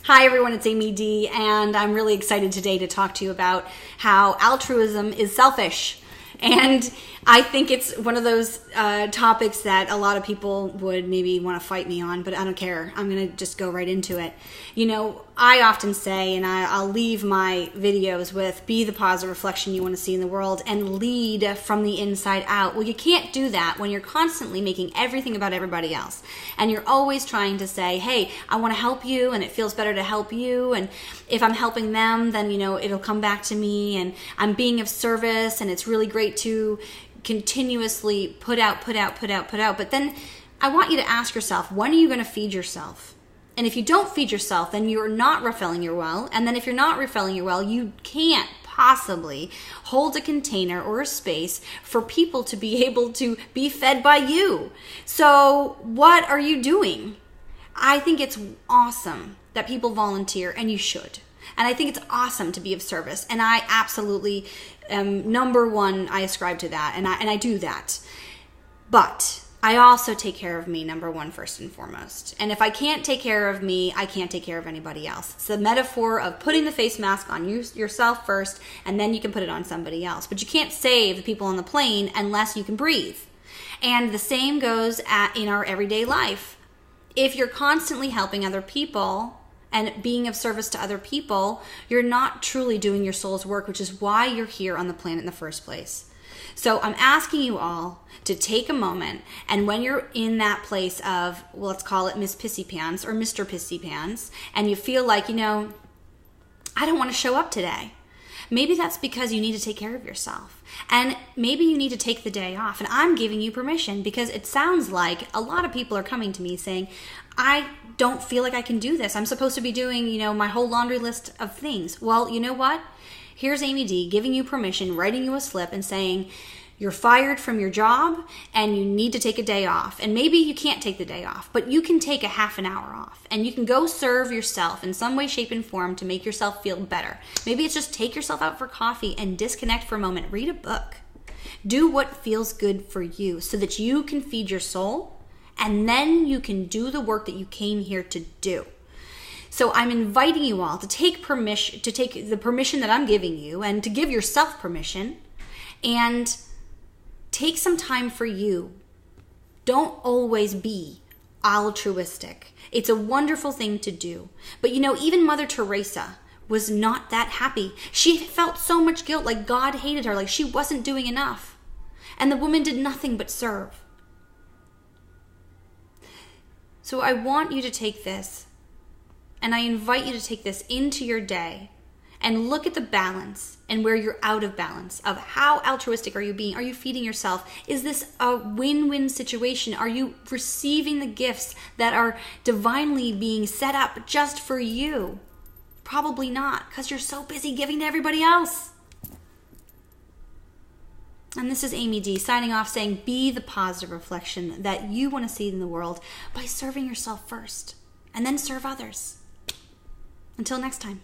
Hi everyone, it's Amy D, and I'm really excited today to talk to you about how altruism is selfish. And I think it's one of those topics that a lot of people would maybe want to fight me on, but I don't care. I'm going to just go right into it. You know, I often say, and I'll leave my videos with, be the positive reflection you want to see in the world and lead from the inside out. Well, you can't do that when you're constantly making everything about everybody else. And you're always trying to say, hey, I want to help you, and it feels better to help you. And if I'm helping them, then, you know, it'll come back to me, and I'm being of service, and it's really great to continuously put out. But then I want you to ask yourself, when are you going to feed yourself? And if you don't feed yourself, then you're not refilling your well. And then if you're not refilling your well, you can't possibly hold a container or a space for people to be able to be fed by you. So what are you doing? I think it's awesome that people volunteer, and you should. And I think it's awesome to be of service. And I absolutely am number one. I ascribe to that, and I do that. But I also take care of me, number one, first and foremost. And if I can't take care of me, I can't take care of anybody else. It's the metaphor of putting the face mask on yourself first, and then you can put it on somebody else. But you can't save the people on the plane unless you can breathe. And the same goes in our everyday life. If you're constantly helping other people and being of service to other people, you're not truly doing your soul's work, which is why you're here on the planet in the first place. So I'm asking you all to take a moment, and when you're in that place of, well, let's call it Miss Pissy Pants or Mr. Pissy Pants, and you feel like, you know, I don't want to show up today. Maybe that's because you need to take care of yourself. And maybe you need to take the day off. And I'm giving you permission, because it sounds like a lot of people are coming to me saying, I don't feel like I can do this. I'm supposed to be doing, you know, my whole laundry list of things. Well, you know what? Here's Amy D giving you permission, writing you a slip and saying, you're fired from your job and you need to take a day off. And maybe you can't take the day off, but you can take a half an hour off, and you can go serve yourself in some way, shape, and form to make yourself feel better. Maybe it's just take yourself out for coffee and disconnect for a moment. Read a book. Do what feels good for you so that you can feed your soul, and then you can do the work that you came here to do. So I'm inviting you all to take the permission that I'm giving you, and to give yourself permission, and take some time for you. Don't always be altruistic. It's a wonderful thing to do. But you know, even Mother Teresa was not that happy. She felt so much guilt, like God hated her, like she wasn't doing enough. And the woman did nothing but serve. So I want you to take this, and I invite you to take this into your day and look at the balance and where you're out of balance of how altruistic are you being? Are you feeding yourself? Is this a win-win situation? Are you receiving the gifts that are divinely being set up just for you? Probably not, because you're so busy giving to everybody else. And this is Amy D signing off, saying, be the positive reflection that you want to see in the world by serving yourself first, and then serve others. Until next time.